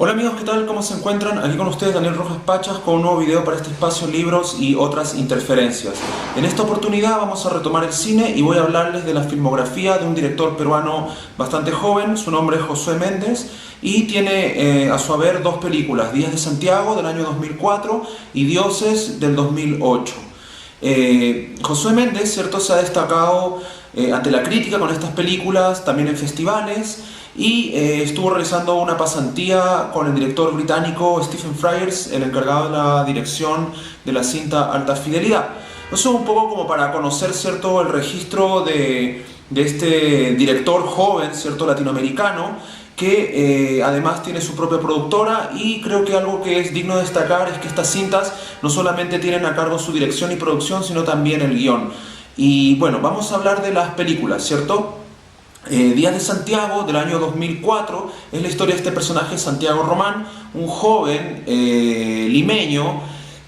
Hola amigos, ¿qué tal? ¿Cómo se encuentran? Aquí con ustedes Daniel Rojas Pachas con un nuevo video para este espacio Libros y otras interferencias. En esta oportunidad vamos a retomar el cine y voy a hablarles de la filmografía de un director peruano bastante joven. Su nombre es Josué Méndez y tiene a su haber dos películas: Días de Santiago del año 2004 y Dioses del 2008. Josué Méndez, ¿cierto?, se ha destacado ante la crítica con estas películas, también en festivales, y estuvo realizando una pasantía con el director británico Stephen Frears, el encargado de la dirección de la cinta Alta Fidelidad. Eso un poco como para conocer, ¿cierto?, el registro de este director joven, ¿cierto?, latinoamericano, que además tiene su propia productora, y creo que algo que es digno de destacar es que estas cintas no solamente tienen a cargo su dirección y producción, sino también el guión. Y bueno, vamos a hablar de las películas, ¿cierto? Días de Santiago del año 2004 es la historia de este personaje, Santiago Román, un joven limeño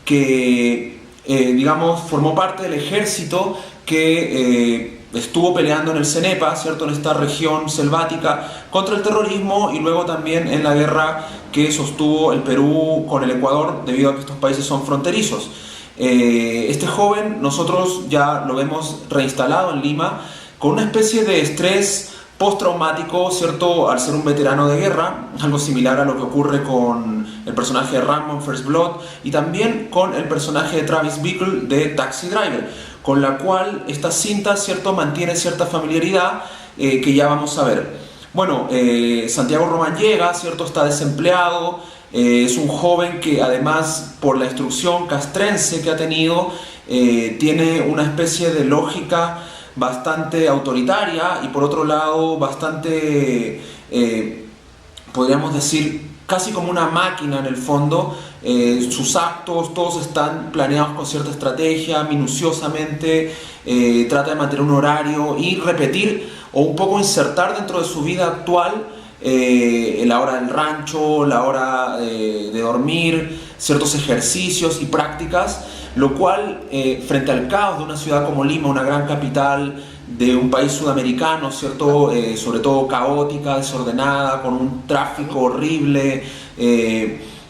que digamos formó parte del ejército que estuvo peleando en el Cenepa, ¿cierto?, en esta región selvática contra el terrorismo, y luego también en la guerra que sostuvo el Perú con el Ecuador, debido a que estos países son fronterizos. Este joven nosotros ya lo vemos reinstalado en Lima con una especie de estrés postraumático, ¿cierto?, al ser un veterano de guerra, algo similar a lo que ocurre con el personaje de Rambo en First Blood y también con el personaje de Travis Bickle de Taxi Driver, con la cual esta cinta, ¿cierto?, mantiene cierta familiaridad que ya vamos a ver. Bueno, Santiago Román llega, ¿cierto?, está desempleado, es un joven que además por la instrucción castrense que ha tenido, tiene una especie de lógica bastante autoritaria y por otro lado bastante, podríamos decir, casi como una máquina en el fondo. Sus actos todos están planeados con cierta estrategia, minuciosamente, trata de mantener un horario y repetir o un poco insertar dentro de su vida actual la hora del rancho, la hora de dormir, ciertos ejercicios y prácticas, lo cual frente al caos de una ciudad como Lima, una gran capital de un país sudamericano, ¿cierto?, sobre todo caótica, desordenada, con un tráfico horrible,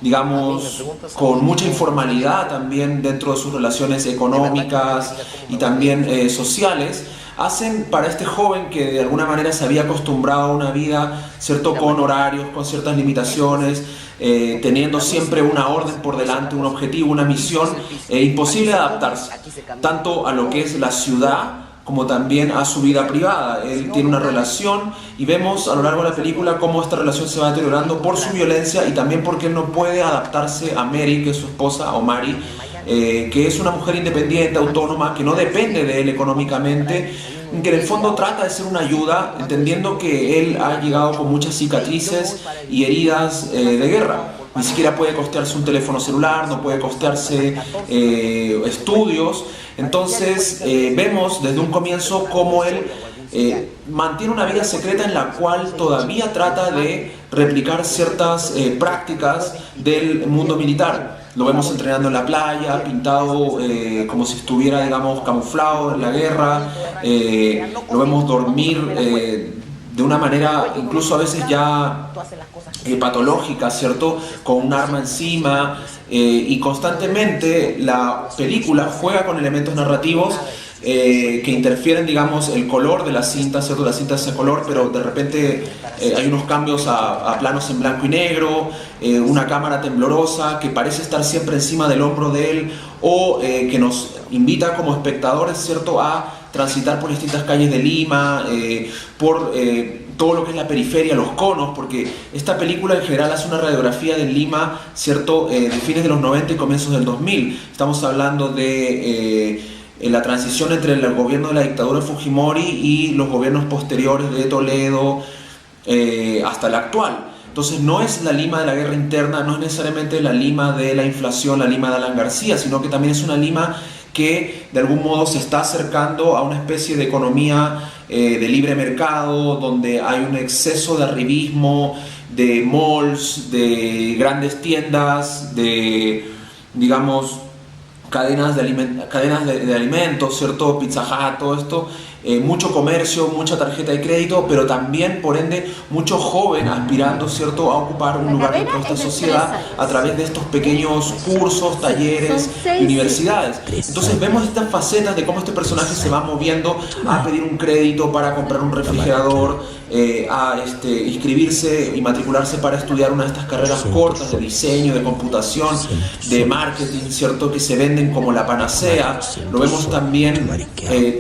digamos, con mucha informalidad también dentro de sus relaciones económicas y también sociales, hacen para este joven, que de alguna manera se había acostumbrado a una vida, ¿cierto?, con horarios, con ciertas limitaciones, teniendo siempre una orden por delante, un objetivo, una misión, imposible adaptarse, tanto a lo que es la ciudad como también a su vida privada. Él tiene una relación y vemos a lo largo de la película cómo esta relación se va deteriorando por su violencia y también porque él no puede adaptarse a Mary, que es su esposa, o Mari, que es una mujer independiente, autónoma, que no depende de él económicamente, que en el fondo trata de ser una ayuda, entendiendo que él ha llegado con muchas cicatrices y heridas de guerra. Ni siquiera puede costearse un teléfono celular, no puede costearse estudios. Entonces vemos desde un comienzo cómo él mantiene una vida secreta en la cual todavía trata de replicar ciertas prácticas del mundo militar. Lo vemos entrenando en la playa, pintado como si estuviera, digamos, camuflado en la guerra. Lo vemos dormir de una manera incluso a veces ya patológica, ¿cierto?, con un arma encima, y constantemente la película juega con elementos narrativos que interfieren, digamos, el color de la cinta, ¿cierto? La cinta es de color, pero de repente hay unos cambios a planos en blanco y negro, una cámara temblorosa que parece estar siempre encima del hombro de él, o que nos invita como espectadores, ¿cierto?, a transitar por distintas calles de Lima, por todo lo que es la periferia, los conos, porque esta película en general hace una radiografía de Lima, ¿cierto?, de fines de los 90 y comienzos del 2000. Estamos hablando de la transición entre el gobierno de la dictadura de Fujimori y los gobiernos posteriores de Toledo hasta el actual. Entonces no es la Lima de la guerra interna, no es necesariamente la Lima de la inflación, la Lima de Alan García, sino que también es una Lima que de algún modo se está acercando a una especie de economía de libre mercado, donde hay un exceso de arribismo, de malls, de grandes tiendas, de, digamos, cadenas de alimentos, ¿cierto?, Pizza Hut, todo esto, mucho comercio, mucha tarjeta de crédito, pero también, por ende, mucho joven aspirando, ¿cierto?, a ocupar un lugar dentro de esta sociedad a través de estos pequeños cursos, talleres y universidades. Entonces vemos estas facetas de cómo este personaje se va moviendo a pedir un crédito para comprar un refrigerador, a inscribirse y matricularse para estudiar una de estas carreras cortas de diseño, de computación, de marketing, ¿cierto?, que se venden como la panacea. Lo vemos también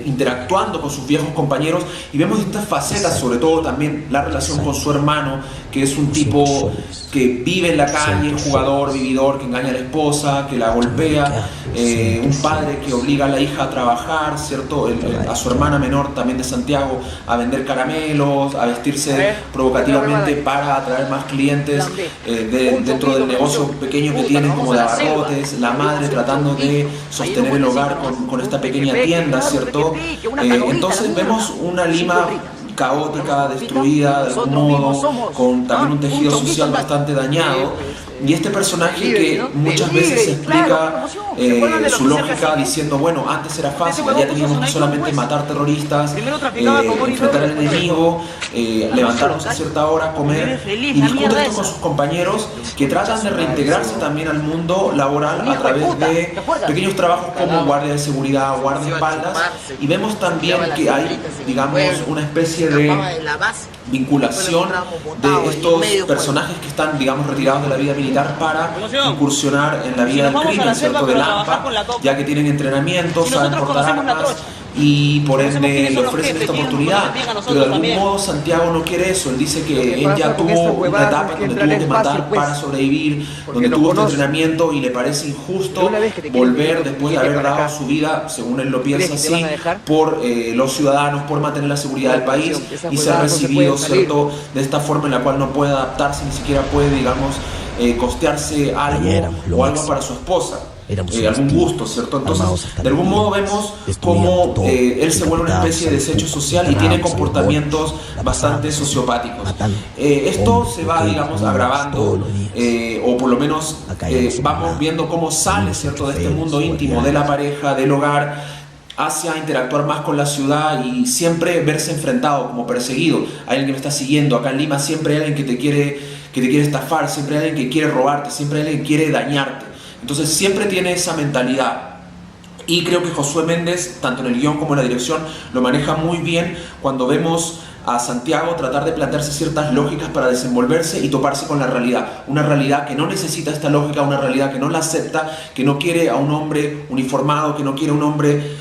interactuando con sus viejos compañeros, y vemos estas facetas, sobre todo también la relación con su hermano, que es un tipo que vive en la calle, jugador, vividor, que engaña a la esposa, que la golpea, un padre que obliga a la hija a trabajar, ¿cierto?, a su hermana menor también de Santiago a vender caramelos, a vestirse provocativamente para atraer más clientes dentro del negocio pequeño que tienen como de abarrotes, la madre tratando de sostener el hogar con esta pequeña tienda, ¿cierto? Entonces vemos una Lima caótica, destruida de algún modo, con también un tejido social bastante dañado, y este personaje que muchas veces explica su lógica diciendo, bueno, antes era fácil, ya teníamos que solamente matar terroristas, enfrentar al enemigo, levantarnos a cierta hora, comer, y discute esto con sus compañeros que tratan de reintegrarse también al mundo laboral a través de pequeños trabajos como guardia de seguridad, guardaespaldas, y vemos también que hay, digamos, una especie de vinculación de estos personajes que están, digamos, retirados de la vida militar para incursionar en la vida del crimen, ¿cierto?, de Lampa, ya que tienen entrenamiento, saben portar armas y por ende le ofrecen esta oportunidad. Pero de algún modo Santiago no quiere eso. Él dice que él ya tuvo una etapa donde tuvo que matar para sobrevivir, donde tuvo este entrenamiento, y le parece injusto volver después de haber dado su vida, según él lo piensa así, por los ciudadanos, por mantener la seguridad del país, y ser recibido, ¿cierto?, de esta forma en la cual no puede adaptarse, ni siquiera puede, digamos, costearse algo o algo para su esposa. Algún gusto, ¿cierto? Entonces, de algún modo vemos cómo él se vuelve una especie de desecho social y tiene comportamientos bastante sociopáticos. Esto se va, digamos, agravando, o por lo menos vamos viendo cómo sale, ¿cierto?, de este mundo íntimo de la pareja, del hogar, hacia interactuar más con la ciudad y siempre verse enfrentado, como perseguido. Hay alguien que me está siguiendo. Acá en Lima siempre hay alguien que te quiere estafar, siempre hay alguien que quiere robarte, siempre hay alguien que quiere dañarte. Entonces siempre tiene esa mentalidad, y creo que Josué Méndez, tanto en el guión como en la dirección, lo maneja muy bien cuando vemos a Santiago tratar de plantearse ciertas lógicas para desenvolverse y toparse con la realidad. Una realidad que no necesita esta lógica, una realidad que no la acepta, que no quiere a un hombre uniformado, que no quiere a un hombre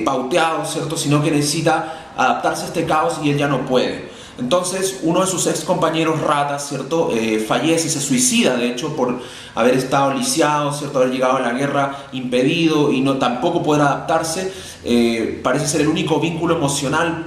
pauteado, ¿cierto?, sino que necesita adaptarse a este caos, y él ya no puede. Entonces uno de sus ex compañeros ratas, ¿cierto?, fallece, se suicida de hecho por haber estado lisiado, ¿cierto?, haber llegado a la guerra impedido y no tampoco poder adaptarse. Parece ser el único vínculo emocional,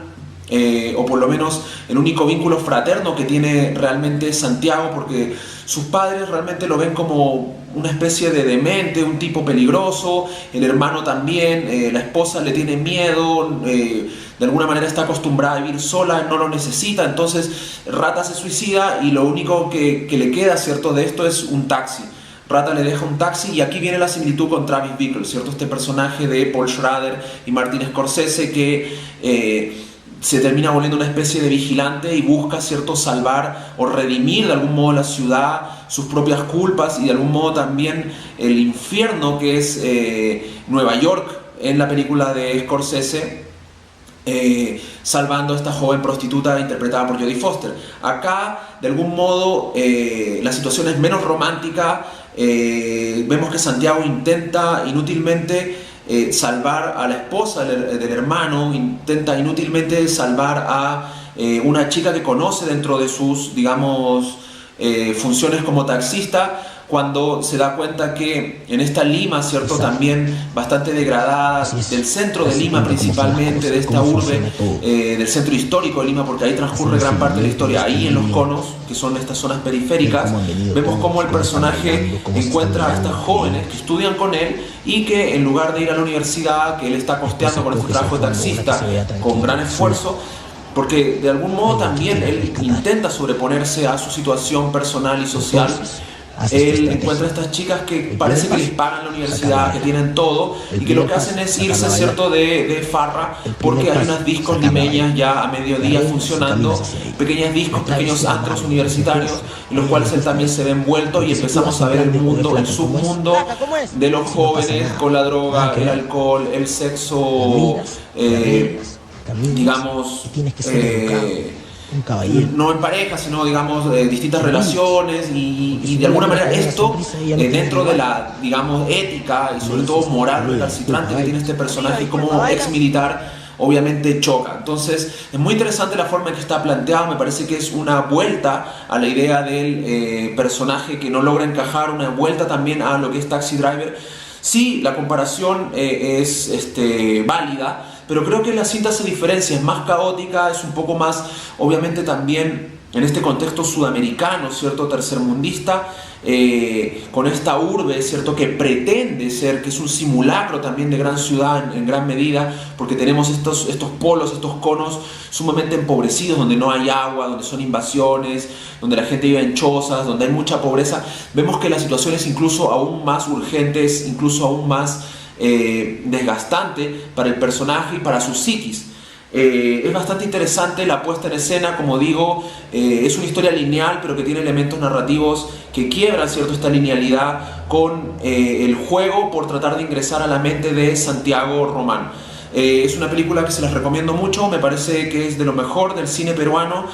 o por lo menos el único vínculo fraterno que tiene realmente Santiago, porque sus padres realmente lo ven como una especie de demente, un tipo peligroso, el hermano también, la esposa le tiene miedo, de alguna manera está acostumbrada a vivir sola, no lo necesita. Entonces Rata se suicida y lo único que le queda, ¿cierto?, de esto es un taxi. Rata le deja un taxi, y aquí viene la similitud con Travis Bickle, ¿cierto?, este personaje de Paul Schrader y Martin Scorsese que se termina volviendo una especie de vigilante y busca, ¿cierto?, salvar o redimir de algún modo la ciudad, sus propias culpas, y de algún modo también el infierno que es Nueva York en la película de Scorsese, salvando a esta joven prostituta interpretada por Jodie Foster. Acá, de algún modo, la situación es menos romántica. Vemos que Santiago intenta inútilmente salvar a la esposa del hermano, intenta inútilmente salvar a una chica que conoce dentro de sus, digamos, funciones como taxista, cuando se da cuenta que en esta Lima, ¿cierto?, también bastante degradada, del centro de Lima principalmente, de esta urbe, del centro histórico de Lima, porque ahí transcurre gran parte de la historia, ahí en los conos, que son estas zonas periféricas, vemos cómo el personaje encuentra a estas jóvenes que estudian con él y que en lugar de ir a la universidad, que él está costeando con este trabajo de taxista, con gran esfuerzo, porque de algún modo también él intenta sobreponerse a su situación personal y social, él encuentra a estas chicas que parece que les pagan la universidad, que tienen todo, y que lo que hacen es irse, ¿cierto?, de farra, porque hay unas discos limeñas ya a mediodía funcionando, pequeños discos, pequeños antros universitarios, en los cuales él también se ve envuelto, y empezamos a ver el mundo, el submundo de los jóvenes con la droga, el alcohol, el sexo, digamos, no en pareja, sino digamos distintas relaciones, y de alguna manera esto dentro de la, digamos, ética y sobre todo moral recalcitrante que tiene este personaje como ex militar, obviamente choca. Entonces es muy interesante la forma en que está planteado. Me parece que es una vuelta a la idea del personaje que no logra encajar, una vuelta también a lo que es Taxi Driver. Sí, la comparación es válida, pero creo que la cinta se diferencia, es más caótica, es un poco más, obviamente también en este contexto sudamericano, ¿cierto?, tercermundista, con esta urbe, ¿cierto?, que pretende ser, que es un simulacro también de gran ciudad en gran medida, porque tenemos estos polos, estos conos sumamente empobrecidos, donde no hay agua, donde son invasiones, donde la gente vive en chozas, donde hay mucha pobreza. Vemos que la situación es incluso aún más urgente, es incluso aún más desgastante para el personaje y para su psiquis. Es bastante interesante la puesta en escena, como digo, es una historia lineal, pero que tiene elementos narrativos que quiebran, ¿cierto?, esta linealidad con el juego por tratar de ingresar a la mente de Santiago Román. Es una película que se las recomiendo mucho, me parece que es de lo mejor del cine peruano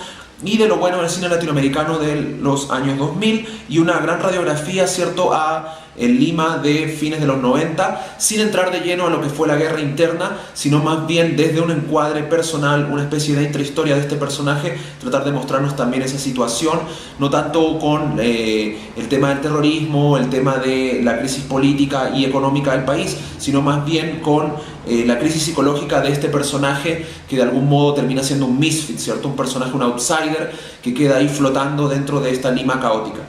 y de lo bueno del cine latinoamericano de los años 2000, y una gran radiografía, ¿cierto?, a el Lima de fines de los 90, sin entrar de lleno a lo que fue la guerra interna, sino más bien desde un encuadre personal, una especie de intrahistoria de este personaje, tratar de mostrarnos también esa situación, no tanto con el tema del terrorismo, el tema de la crisis política y económica del país, sino más bien con la crisis psicológica de este personaje que de algún modo termina siendo un misfit, ¿cierto?, un personaje, un outsider que queda ahí flotando dentro de esta Lima caótica.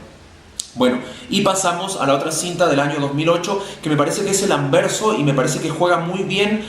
Bueno, y pasamos a la otra cinta del año 2008, que me parece que es el anverso y me parece que juega muy bien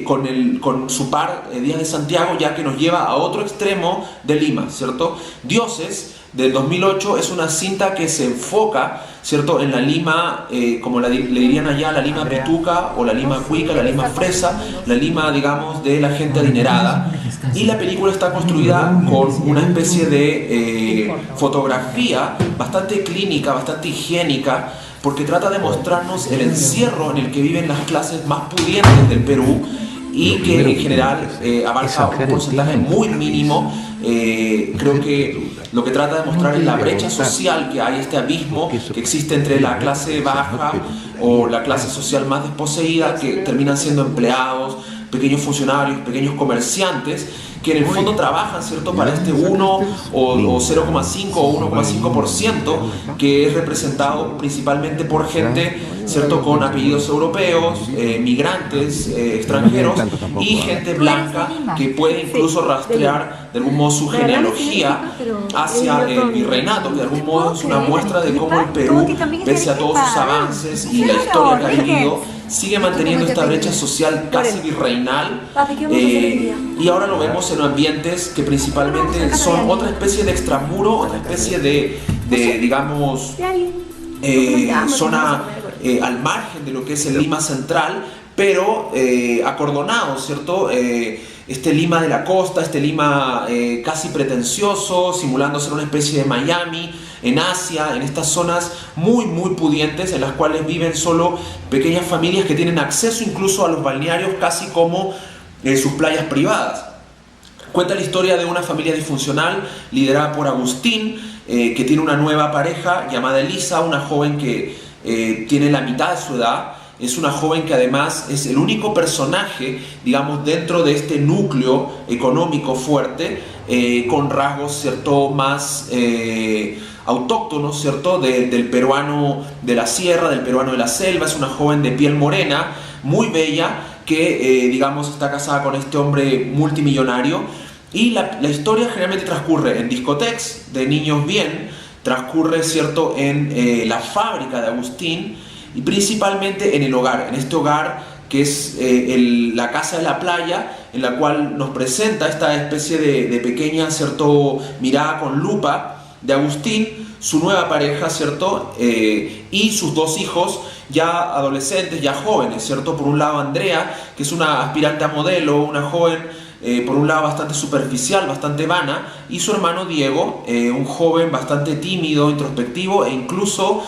con su par Días de Santiago, ya que nos lleva a otro extremo de Lima, ¿cierto? Dioses, del 2008, es una cinta que se enfoca, ¿cierto?, en la Lima, como le dirían allá, la Lima pituca o la Lima cuica, la Lima fresa, la Lima, digamos, de la gente adinerada. Y la película está construida con una especie de fotografía bastante clínica, bastante higiénica, porque trata de mostrarnos el encierro en el que viven las clases más pudientes del Perú, y que en general abarca un porcentaje muy mínimo. Creo que lo que trata de mostrar es la brecha social que hay, este abismo que existe entre la clase baja o la clase social más desposeída, que terminan siendo empleados, pequeños funcionarios, pequeños comerciantes, que en el fondo trabajan, ¿cierto?, para este 1 o 0,5 o 1,5%, que es representado principalmente por gente, ¿cierto?, con apellidos europeos, migrantes, extranjeros, y gente blanca que puede incluso rastrear de algún modo su genealogía hacia el virreinato, que de algún modo es una muestra de cómo el Perú, pese a todos sus avances y la historia que ha vivido, sigue manteniendo esta brecha social casi virreinal, y ahora lo vemos en ambientes que principalmente son otra especie de extramuro, otra especie de digamos, zona al margen de lo que es el Lima central, pero acordonado, ¿cierto? Este Lima de la costa, este Lima casi pretencioso, simulando ser una especie de Miami en Asia, en estas zonas muy pudientes, en las cuales viven solo pequeñas familias que tienen acceso incluso a los balnearios, casi como sus playas privadas. Cuenta la historia de una familia disfuncional liderada por Agustín, que tiene una nueva pareja llamada Elisa, una joven que tiene la mitad de su edad. Es una joven que además es el único personaje, digamos, dentro de este núcleo económico fuerte, con rasgos, ¿cierto?, más autóctonos, ¿cierto?, del peruano de la sierra, del peruano de la selva. Es una joven de piel morena, muy bella, que, digamos, está casada con este hombre multimillonario. Y la historia generalmente transcurre en discotecas de niños bien, transcurre, ¿cierto?, en la fábrica de Agustín, y principalmente en el hogar, en este hogar que es la casa de la playa, en la cual nos presenta esta especie de pequeña, ¿cierto?, mirada con lupa de Agustín su nueva pareja, ¿cierto? Y sus dos hijos ya adolescentes, ya jóvenes, ¿cierto? Por un lado Andrea, que es una aspirante a modelo, una joven por un lado bastante superficial, bastante vana, y su hermano Diego, un joven bastante tímido, introspectivo e incluso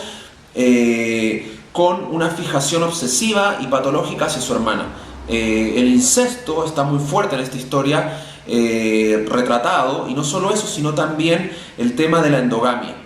con una fijación obsesiva y patológica hacia su hermana. El incesto está muy fuerte en esta historia, retratado, y no solo eso, sino también el tema de la endogamia.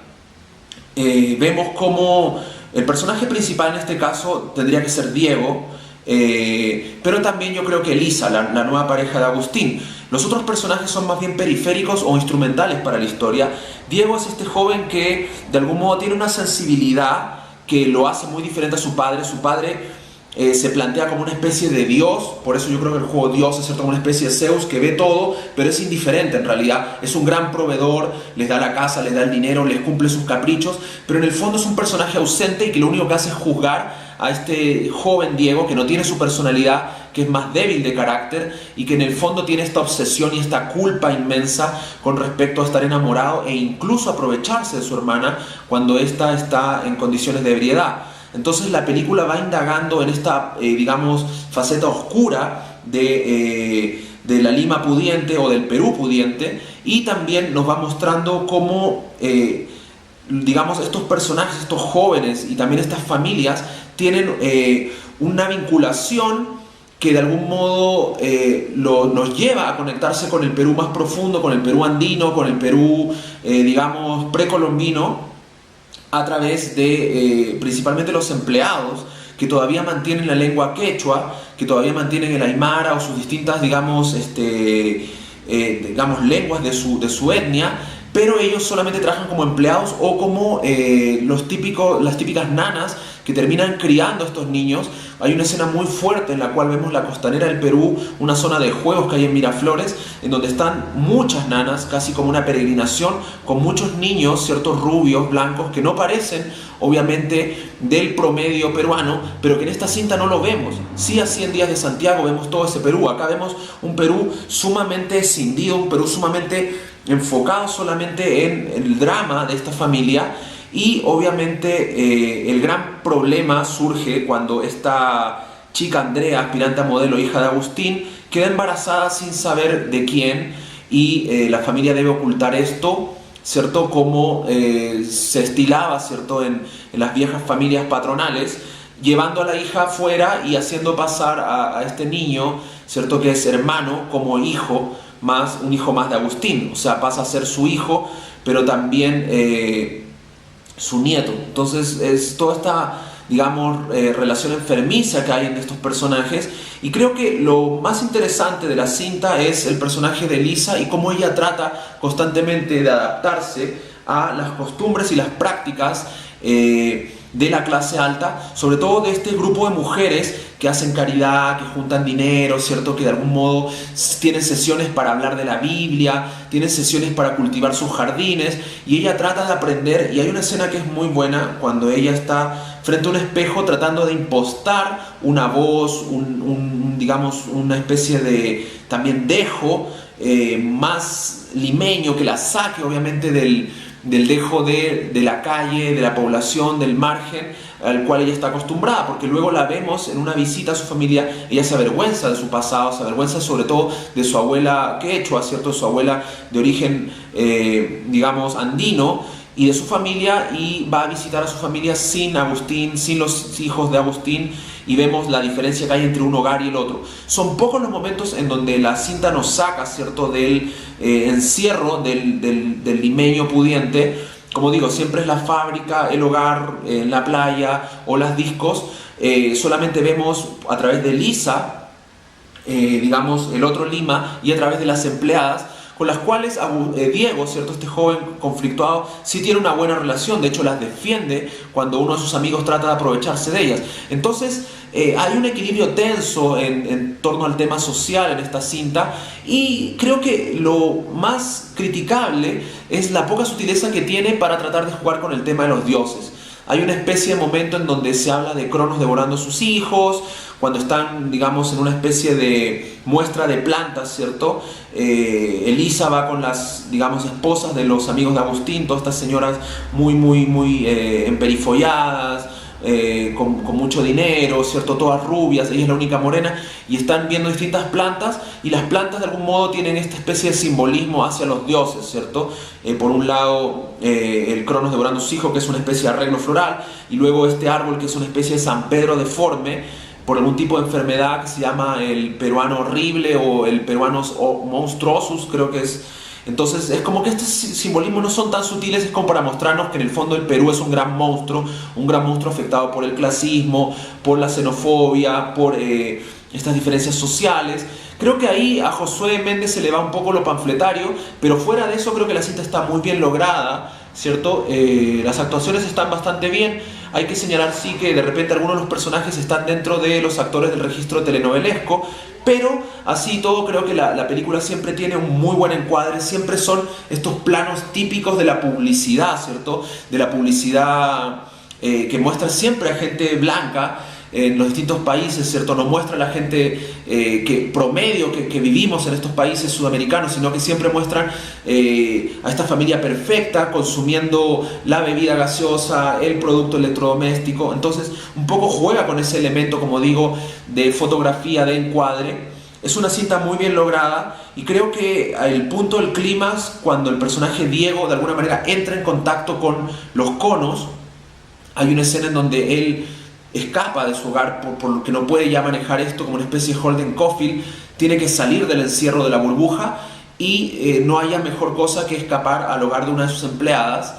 Vemos cómo el personaje principal en este caso tendría que ser Diego, pero también yo creo que Elisa, la nueva pareja de Agustín. Los otros personajes son más bien periféricos o instrumentales para la historia. Diego es este joven que de algún modo tiene una sensibilidad que lo hace muy diferente a su padre. Su padre se plantea como una especie de Dios, por eso yo creo que el juego Dios es cierto, como una especie de Zeus que ve todo, pero es indiferente en realidad. Es un gran proveedor, les da la casa, les da el dinero, les cumple sus caprichos, pero en el fondo es un personaje ausente y que lo único que hace es juzgar a este joven Diego, que no tiene su personalidad, que es más débil de carácter y que en el fondo tiene esta obsesión y esta culpa inmensa con respecto a estar enamorado e incluso aprovecharse de su hermana cuando ésta está en condiciones de ebriedad. Entonces la película va indagando en esta, digamos, faceta oscura de la Lima pudiente o del Perú pudiente, y también nos va mostrando cómo, digamos, estos personajes, estos jóvenes y también estas familias tienen una vinculación que de algún modo nos lleva a conectarse con el Perú más profundo, con el Perú andino, con el Perú, digamos, precolombino, a través de principalmente los empleados que todavía mantienen la lengua quechua, que todavía mantienen el aymara o sus distintas, digamos, lenguas de su etnia, pero ellos solamente trabajan como empleados o como las típicas nanas que terminan criando a estos niños. Hay una escena muy fuerte en la cual vemos la costanera del Perú, una zona de juegos que hay en Miraflores, en donde están muchas nanas, casi como una peregrinación, con muchos niños, ciertos rubios, blancos, que no parecen, obviamente, del promedio peruano, pero que en esta cinta no lo vemos. Sí, a 100 días de Santiago vemos todo ese Perú. Acá vemos un Perú sumamente escindido, un Perú sumamente enfocado solamente en el drama de esta familia. Y obviamente el gran problema surge cuando esta chica Andrea, aspirante a modelo, hija de Agustín, queda embarazada sin saber de quién, y la familia debe ocultar esto, ¿cierto? Como se estilaba, ¿cierto? En las viejas familias patronales, llevando a la hija afuera y haciendo pasar a este niño, ¿cierto? Que es hermano, como hijo, más un hijo más de Agustín. O sea, pasa a ser su hijo, pero también su nieto. Entonces es toda esta, digamos, relación enfermiza que hay en estos personajes, y creo que lo más interesante de la cinta es el personaje de Elisa y cómo ella trata constantemente de adaptarse a las costumbres y las prácticas de la clase alta, sobre todo de este grupo de mujeres que hacen caridad, que juntan dinero, ¿cierto? Que de algún modo tienen sesiones para hablar de la Biblia, tienen sesiones para cultivar sus jardines, y ella trata de aprender. Y hay una escena que es muy buena cuando ella está frente a un espejo tratando de impostar una voz, digamos, una especie de también dejo más limeño, que la saque obviamente del dejo de la calle, de la población, del margen al cual ella está acostumbrada, porque luego la vemos en una visita a su familia. Ella se avergüenza de su pasado, se avergüenza sobre todo de su abuela quechua, ¿cierto? Su abuela de origen, digamos, andino, y de su familia, y va a visitar a su familia sin Agustín, sin los hijos de Agustín, y vemos la diferencia que hay entre un hogar y el otro. Son pocos los momentos en donde la cinta nos saca, ¿cierto?, del encierro del limeño pudiente. Como digo, siempre es la fábrica, el hogar, la playa o las discos. Solamente vemos a través de Elisa, digamos, el otro Lima, y a través de las empleadas, con las cuales Diego, ¿cierto?, este joven conflictuado, sí tiene una buena relación. De hecho, las defiende cuando uno de sus amigos trata de aprovecharse de ellas. Entonces, hay un equilibrio tenso en torno al tema social en esta cinta, y creo que lo más criticable es la poca sutileza que tiene para tratar de jugar con el tema de los dioses. Hay una especie de momento en donde se habla de Cronos devorando a sus hijos, cuando están, digamos, en una especie de muestra de plantas, ¿cierto? Elisa va con las, digamos, esposas de los amigos de Agustín, todas estas señoras muy emperifolladas, con mucho dinero, ¿cierto? Todas rubias, ella es la única morena, y están viendo distintas plantas, y las plantas de algún modo tienen esta especie de simbolismo hacia los dioses, ¿cierto? Por un lado, el Cronos devorando a su hijo, que es una especie de arreglo floral, y luego este árbol que es una especie de San Pedro deforme, por algún tipo de enfermedad que se llama el peruano horrible o el peruano monstruosus, creo que es. Entonces es como que estos simbolismos no son tan sutiles, es como para mostrarnos que en el fondo el Perú es un gran monstruo afectado por el clasismo, por la xenofobia, por estas diferencias sociales. Creo que ahí a Josué Méndez se le va un poco lo panfletario, pero fuera de eso creo que la cinta está muy bien lograda, ¿cierto? Las actuaciones están bastante bien. Hay que señalar sí que de repente algunos de los personajes están dentro de los actores del registro telenovelesco, pero así todo creo que la película siempre tiene un muy buen encuadre, siempre son estos planos típicos de la publicidad, ¿cierto? De la publicidad que muestra siempre a gente blanca en los distintos países, ¿cierto? No muestra a la gente promedio que vivimos en estos países sudamericanos, sino que siempre muestran a esta familia perfecta consumiendo la bebida gaseosa, el producto electrodoméstico. Entonces un poco juega con ese elemento, como digo, de fotografía, de encuadre. Es una cinta muy bien lograda, y creo que el punto del clímax, cuando el personaje Diego de alguna manera entra en contacto con los conos, hay una escena en donde él escapa de su hogar por lo que no puede ya manejar esto como una especie de Holden Caulfield, tiene que salir del encierro de la burbuja, y no haya mejor cosa que escapar al hogar de una de sus empleadas,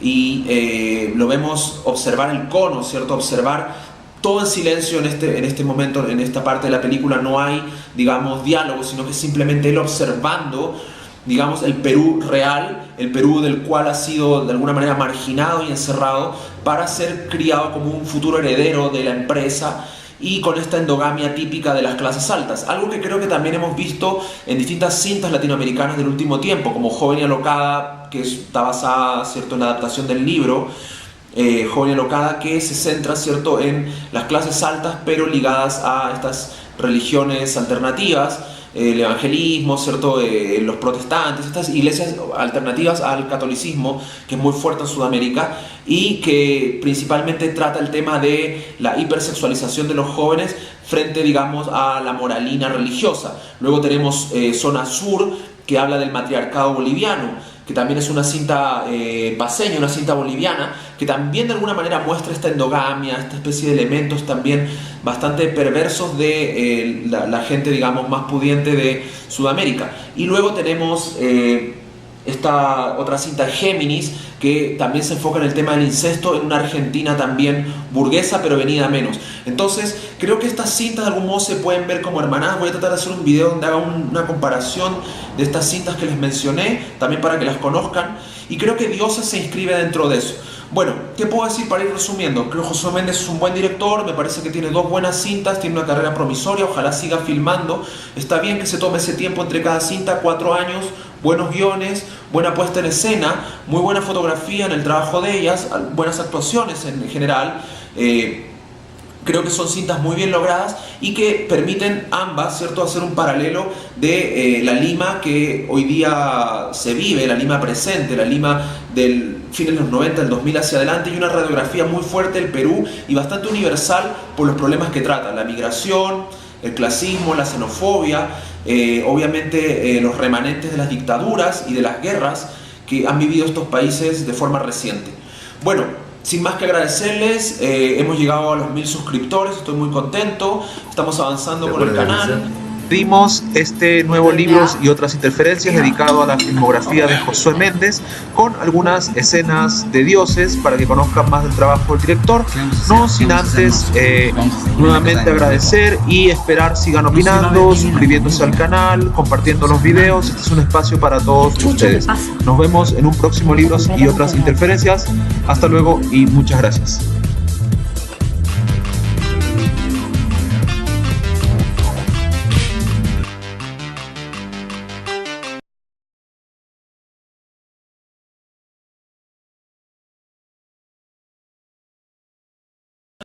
y lo vemos observar el cono, ¿cierto? Observar todo en silencio en este momento, en esta parte de la película no hay, digamos, diálogo, sino que simplemente él observando, digamos, el Perú real, el Perú del cual ha sido de alguna manera marginado y encerrado para ser criado como un futuro heredero de la empresa, y con esta endogamia típica de las clases altas, algo que creo que también hemos visto en distintas cintas latinoamericanas del último tiempo, como Joven y Alocada, que está basada, ¿cierto?, en la adaptación del libro Joven y Alocada, que se centra, ¿cierto?, en las clases altas pero ligadas a estas religiones alternativas, el evangelismo, ¿cierto?, los protestantes, estas iglesias alternativas al catolicismo, que es muy fuerte en Sudamérica, y que principalmente trata el tema de la hipersexualización de los jóvenes frente, digamos, a la moralina religiosa. Luego tenemos Zona Sur, que habla del matriarcado boliviano, que también es una cinta paceña, una cinta boliviana, que también de alguna manera muestra esta endogamia, esta especie de elementos también bastante perversos de la gente, digamos, más pudiente de Sudamérica. Y luego tenemos esta otra cinta, Géminis, que también se enfoca en el tema del incesto en una Argentina también burguesa, pero venida a menos. Entonces, creo que estas cintas de algún modo se pueden ver como hermanadas. Voy a tratar de hacer un video donde haga una comparación de estas cintas que les mencioné, también para que las conozcan, y creo que Dioses se inscribe dentro de eso. Bueno, ¿qué puedo decir para ir resumiendo? Creo que Josué Méndez es un buen director, me parece que tiene 2 buenas cintas, tiene una carrera promisoria, ojalá siga filmando. Está bien que se tome ese tiempo entre cada cinta, 4 años, buenos guiones, buena puesta en escena, muy buena fotografía en el trabajo de ellas, buenas actuaciones en general. Creo que son cintas muy bien logradas y que permiten ambas, ¿cierto?, hacer un paralelo de la Lima que hoy día se vive, la Lima presente, la Lima del fines de los 90, del 2000 hacia adelante, y una radiografía muy fuerte del Perú y bastante universal por los problemas que trata, la migración, el clasismo, la xenofobia, obviamente los remanentes de las dictaduras y de las guerras que han vivido estos países de forma reciente. Bueno, sin más que agradecerles, hemos llegado a los 1000 suscriptores, estoy muy contento, estamos avanzando con el canal. Dimos este nuevo Libros y otras interferencias dedicado a la filmografía de Josué Méndez, con algunas escenas de dioses para que conozcan más del trabajo del director, no sin antes nuevamente agradecer y esperar sigan opinando, suscribiéndose al canal, compartiendo los videos. Este es un espacio para todos ustedes. Nos vemos en un próximo Libros y otras interferencias. Hasta luego y muchas gracias.